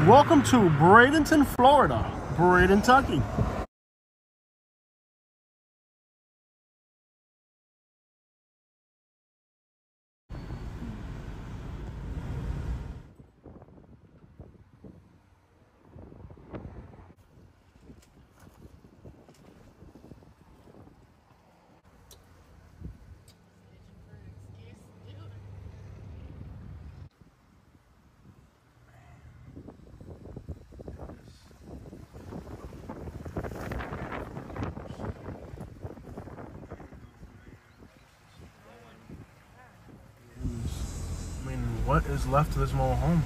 Welcome to Bradenton, Florida, Bradentucky. What is left of this mobile home?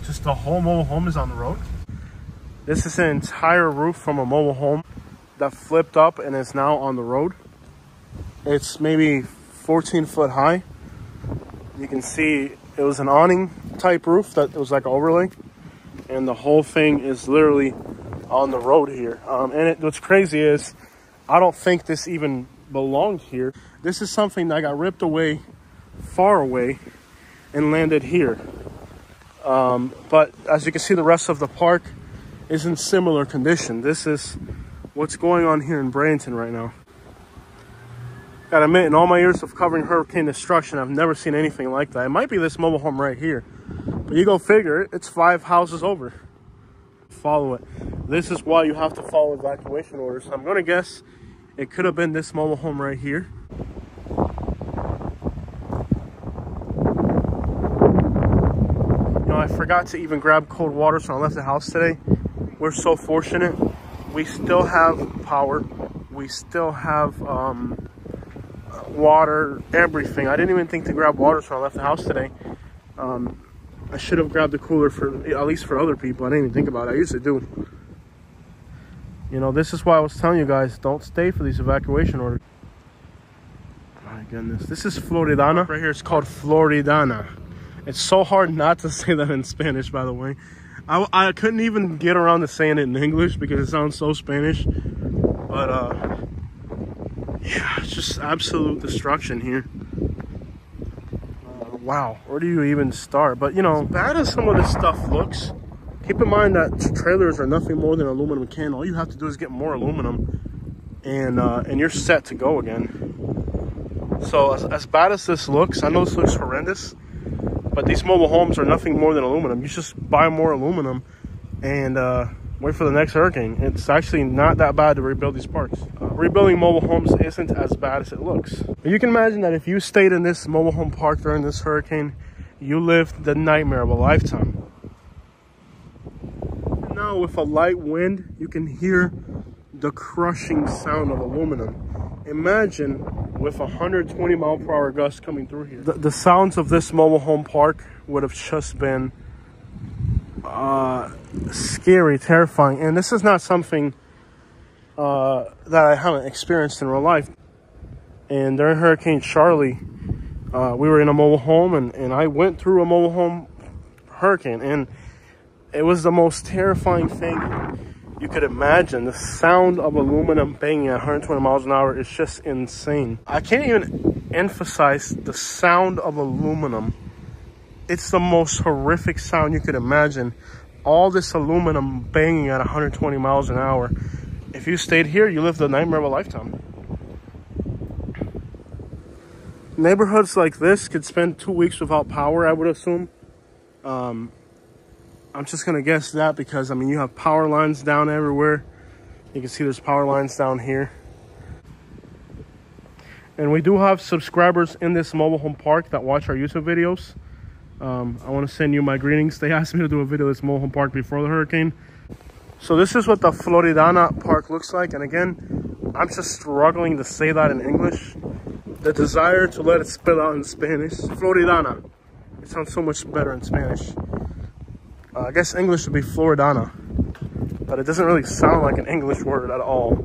Just the whole mobile home is on the road. This is an entire roof from a mobile home that flipped up and is now on the road. It's maybe 14 foot high. You can see it was an awning type roof that was like an overlay, and the whole thing is literally on the road here. What's crazy is I don't think this even belonged here. This is something that got ripped away far away and landed here. But as you can see, the rest of the park is in similar condition. This is what's going on here in Bradenton right now. Gotta admit, in all my years of covering hurricane destruction, I've never seen anything like that. It might be this mobile home right here, but you go figure it, it's 5 houses over. Follow it. This is why you have to follow evacuation orders. I'm gonna guess it could have been this mobile home right here. I forgot to even grab cold water, so I left the house today. We're so fortunate. We still have power. We still have water, everything. I didn't even think to grab water, so I left the house today. I should have grabbed the cooler for at least for other people. I didn't even think about it. I usually do. You know, this is why I was telling you guys, don't stay for these evacuation orders. My goodness. This is Floridana. Right here, it's called Floridana. It's so hard not to say that in Spanish, by the way. I couldn't even get around to saying it in English because it sounds so Spanish. But, yeah, it's just absolute destruction here. Wow, where do you even start? But, you know, bad as some of this stuff looks, keep in mind that trailers are nothing more than an aluminum can. All you have to do is get more aluminum, and you're set to go again. So, as bad as this looks, I know this looks horrendous, but these mobile homes are nothing more than aluminum. You just buy more aluminum and wait for the next hurricane. It's actually not that bad to rebuild these parks. Rebuilding mobile homes isn't as bad as it looks. You can imagine that if you stayed in this mobile home park during this hurricane, you lived the nightmare of a lifetime. Now with a light wind, you can hear the crushing sound of aluminum. Imagine with 120 mile per hour gusts coming through here. The sounds of this mobile home park would have just been scary, terrifying. And this is not something that I haven't experienced in real life. And during Hurricane Charlie, we were in a mobile home, and I went through a mobile home hurricane, and it was the most terrifying thing you could imagine. The sound of aluminum banging at 120 miles an hour is just insane. I can't even emphasize the sound of aluminum. It's the most horrific sound you could imagine. All this aluminum banging at 120 miles an hour. If you stayed here, you lived the nightmare of a lifetime. Neighborhoods like this could spend 2 weeks without power, I would assume. I'm just going to guess that because, I mean, you have power lines down everywhere. You can see there's power lines down here. And we do have subscribers in this mobile home park that watch our YouTube videos. I want to send you my greetings. They asked me to do a video of this mobile home park before the hurricane. So this is what the Floridana park looks like. And again, I'm just struggling to say that in English. The desire to let it spill out in Spanish. Floridana. It sounds so much better in Spanish. I guess English would be Floridana, but it doesn't really sound like an English word at all.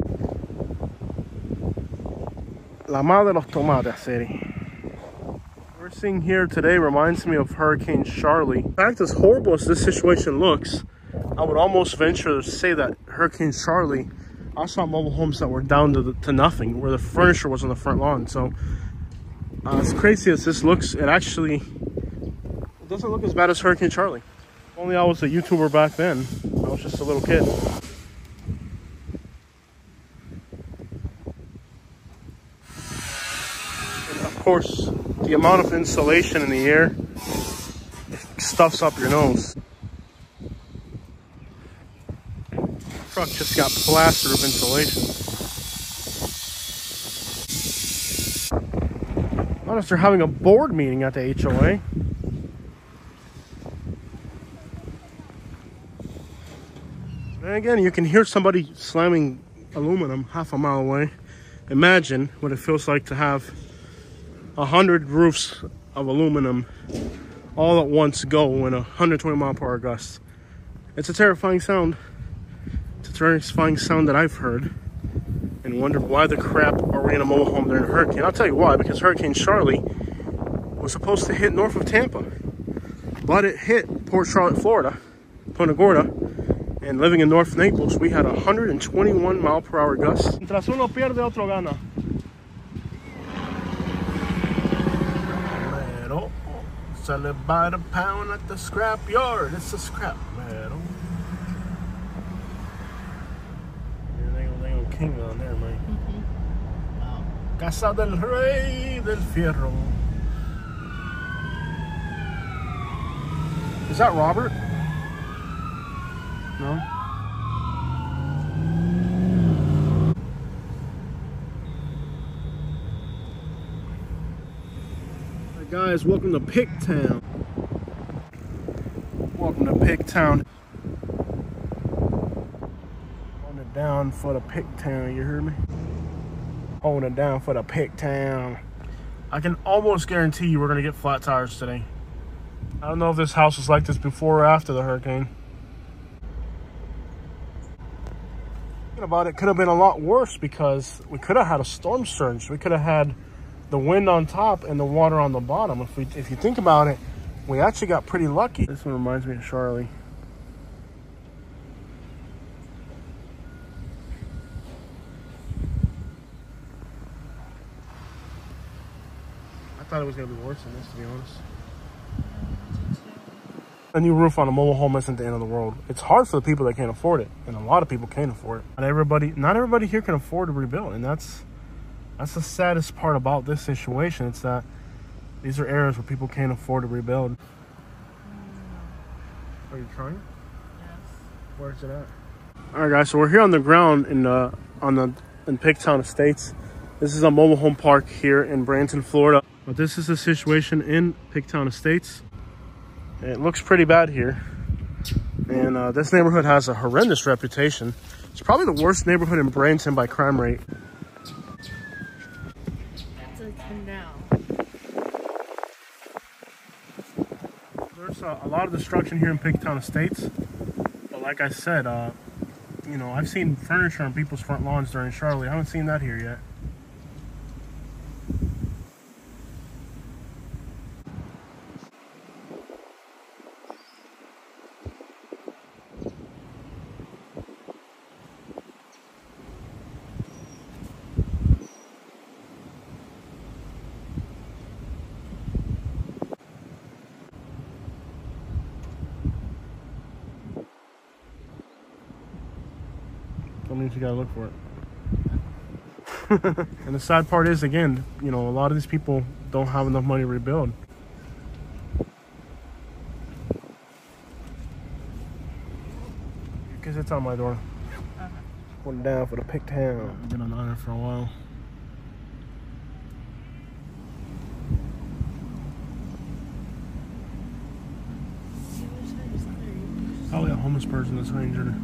La madre de los tomates, Seri. What we're seeing here today reminds me of Hurricane Charlie. In fact, as horrible as this situation looks, I would almost venture to say that Hurricane Charlie, I saw mobile homes that were down to nothing, where the furniture was on the front lawn. So, as crazy as this looks, it doesn't look as bad as Hurricane Charlie. Only I was a YouTuber back then. I was just a little kid. And of course, the amount of insulation in the air stuffs up your nose. The truck just got plastered with insulation. Notice they're having a board meeting at the HOA. And again, you can hear somebody slamming aluminum half a mile away. Imagine what it feels like to have 100 roofs of aluminum all at once go in a 120-mile-per-hour gust. It's a terrifying sound. It's a terrifying sound that I've heard, and wondered why the crap are we in a mobile home during a hurricane. I'll tell you why, because Hurricane Charlie was supposed to hit north of Tampa, but it hit Port Charlotte, Florida, Punta Gorda. And living in North Naples, we had 121-mile-per-hour gusts. Mientras uno pierde, otro gana. Metal, sell it by the pound at the scrap yard. It's a scrap metal. They go king on there, man. Wow. Casa del Rey del Fierro. Is that Robert? No? Hey guys, welcome to Pigtown. Welcome to Pigtown. Holding it down for the Pigtown, you hear me? Holding it down for the Pigtown. I can almost guarantee you we're gonna get flat tires today. I don't know if this house was like this before or after the hurricane. About it could have been a lot worse because we could have had a storm surge. We could have had the wind on top and the water on the bottom. If you think about it, we actually got pretty lucky. This one reminds me of Charlie. I thought it was gonna be worse than this, to be honest. A new roof on a mobile home isn't the end of the world. It's hard for the people that can't afford it, and a lot of people can't afford it. Not everybody here can afford to rebuild, and that's the saddest part about this situation. It's that these are areas where people can't afford to rebuild. Are you trying? Yes. Where's it at? All right, guys. So we're here on the ground in Pigtown Estates. This is a mobile home park here in Bradenton, Florida. But this is the situation in Pigtown Estates. It looks pretty bad here, and this neighborhood has a horrendous reputation. It's probably the worst neighborhood in Bradenton by crime rate. That's a canal. There's a lot of destruction here in Pigtown Estates, but like I said, you know, I've seen furniture on people's front lawns during Charlie. I haven't seen that here yet. That means you gotta look for it. And the sad part is, again, you know, a lot of these people don't have enough money to rebuild. Because it's on my door. Going down for the Pigtown. I've been on it for a while. Probably a homeless person that's injured.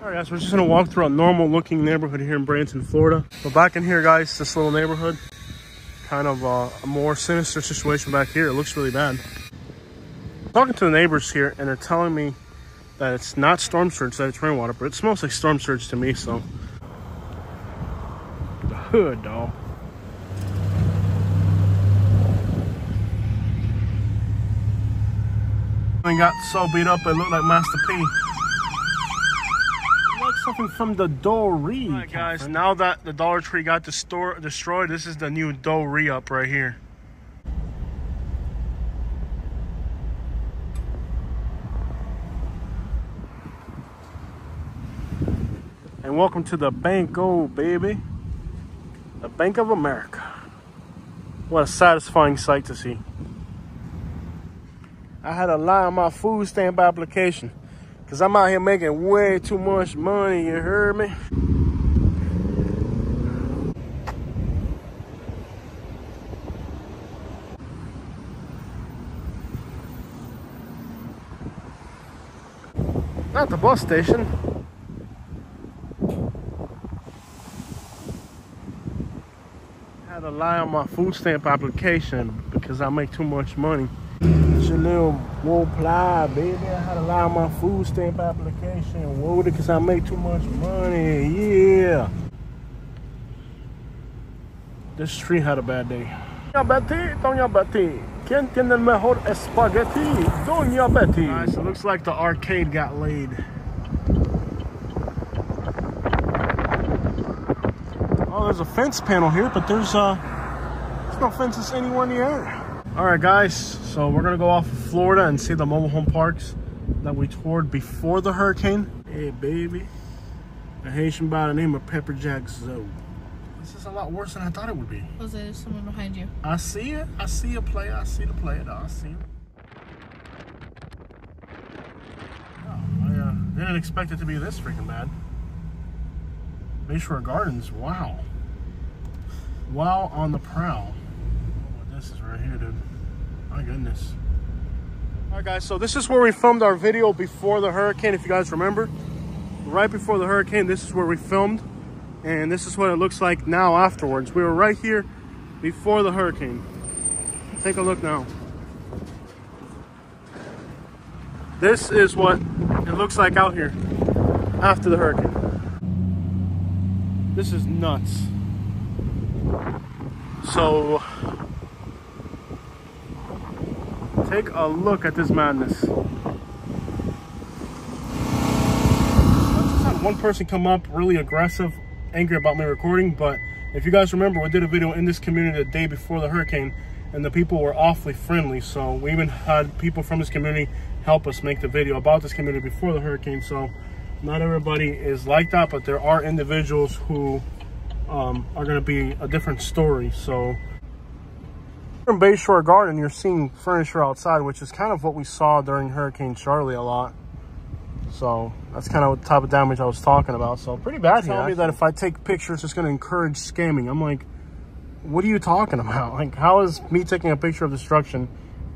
Alright guys, we're just gonna walk through a normal looking neighborhood here in Bradenton, Florida. So back in here guys, this little neighborhood, kind of a more sinister situation back here. It looks really bad. I'm talking to the neighbors here and they're telling me that it's not storm surge, that it's rainwater, but it smells like storm surge to me, so. The hood, dog. I got so beat up it looked like Master P. Something from the Dory. All right, guys, now that the Dollar Tree got destroyed, this is the new Dory up right here. And welcome to the Banco, baby. The Bank of America. What a satisfying sight to see. I had to lie on my food stamp application because I'm out here making way too much money, you heard me? Not the bus station. I had to lie on my food stamp application because I make too much money. It's your little wool ply, baby. I had to lie on my food stamp application. Whoa, because I make too much money. Yeah. This street had a bad day. Doña Betty, Doña Betty. ¿Quién tiene el mejor espagueti? Doña Betty. Nice, it looks like the arcade got laid. Oh, there's a fence panel here, but there's no fences anywhere in the area. All right, guys, so we're gonna go off of Florida and see the mobile home parks that we toured before the hurricane. Hey, baby, a Haitian by the name of Pepper Jack Zoe. This is a lot worse than I thought it would be. Jose, there's someone behind you. I see it. I see a player. I see the player. I see him. Oh, I didn't expect it to be this freaking bad. Bayshore Gardens, wow. Wow on the prowl. Oh, this is right here, dude. My goodness. All right, guys, so this is where we filmed our video before the hurricane, if you guys remember. Right before the hurricane, this is where we filmed. And this is what it looks like now afterwards. We were right here before the hurricane. Take a look now. This is what it looks like out here after the hurricane. This is nuts. So take a look at this madness. I just had one person come up really aggressive, angry about me recording, but if you guys remember, we did a video in this community the day before the hurricane and the people were awfully friendly. So we even had people from this community help us make the video about this community before the hurricane. So not everybody is like that, but there are individuals who are going to be a different story. So in Bayshore Garden, you're seeing furniture outside, which is kind of what we saw during Hurricane Charlie a lot. So that's kind of the type of damage I was talking about. So pretty bad here. Tell me that if I take pictures, it's going to encourage scamming. I'm like, what are you talking about? Like, how is me taking a picture of destruction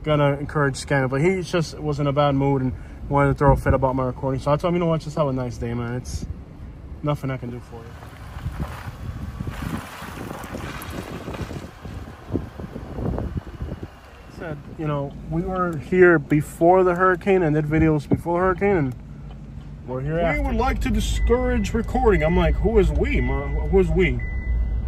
going to encourage scamming? But he just was in a bad mood and wanted to throw a fit about my recording. So I told him, you know what, just have a nice day, man. It's nothing I can do for you. Said, you know, we were here before the hurricane and did videos before the hurricane, and we're here after. We would like to discourage recording. I'm like, who is we? Who is we?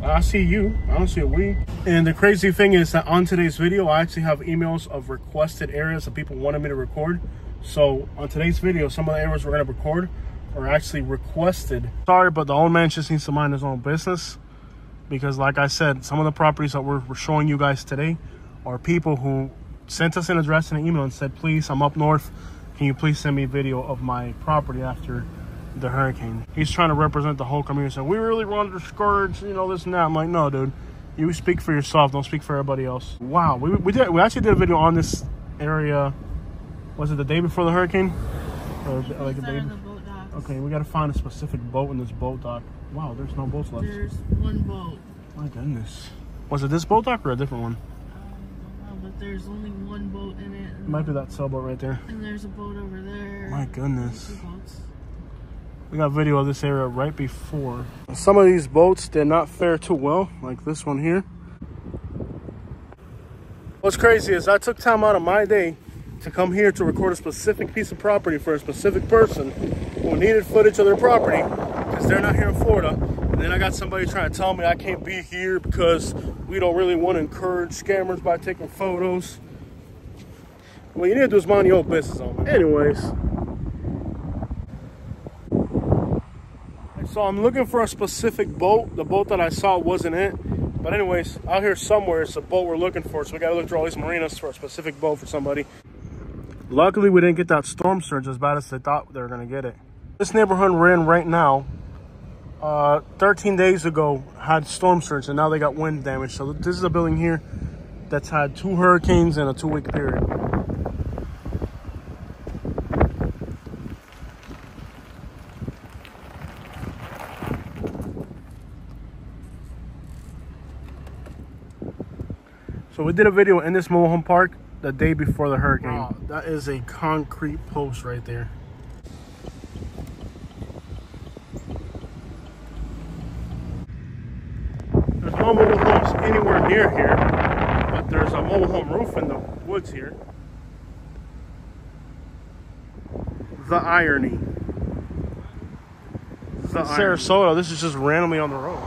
I see you. I don't see a we. And the crazy thing is that on today's video, I actually have emails of requested areas that people wanted me to record. So on today's video, some of the areas we're going to record are actually requested. Sorry, but the old man just needs to mind his own business. Because like I said, some of the properties that we're showing you guys today are people who sent us an address and an email and said, please, I'm up north. Can you please send me a video of my property after the hurricane? He's trying to represent the whole community. So we really want to discourage, you know, this and that. I'm like, no, dude, you speak for yourself. Don't speak for everybody else. Wow, we actually did a video on this area. Was it the day before the hurricane? Or like the day before? Okay, we got to find a specific boat in this boat dock. Wow, there's no boats left. There's one boat. My goodness. Was it this boat dock or a different one? I don't know, but there's only one boat in it. It might be that sailboat right there. And there's a boat over there. My goodness. 2 boats. We got video of this area right before. Some of these boats did not fare too well, like this one here. What's crazy is I took time out of my day to come here to record a specific piece of property for a specific person who needed footage of their property because they're not here in Florida. And then I got somebody trying to tell me I can't be here because we don't really want to encourage scammers by taking photos. What you need to do is mind your own business on me. Anyways. So I'm looking for a specific boat. The boat that I saw wasn't it. But anyways, out here somewhere, it's a boat we're looking for. So we got to look through all these marinas for a specific boat for somebody. Luckily, we didn't get that storm surge as bad as they thought they were going to get it. This neighborhood we're in right now, 13 days ago, had storm surge, and now they got wind damage. So this is a building here that's had 2 hurricanes in a 2-week period. So we did a video in this mobile home park the day before the hurricane. Wow, that is a concrete post right there. There's no mobile homes anywhere near here, but there's a mobile home roof in the woods here. The irony. Sarasota, this is just randomly on the road.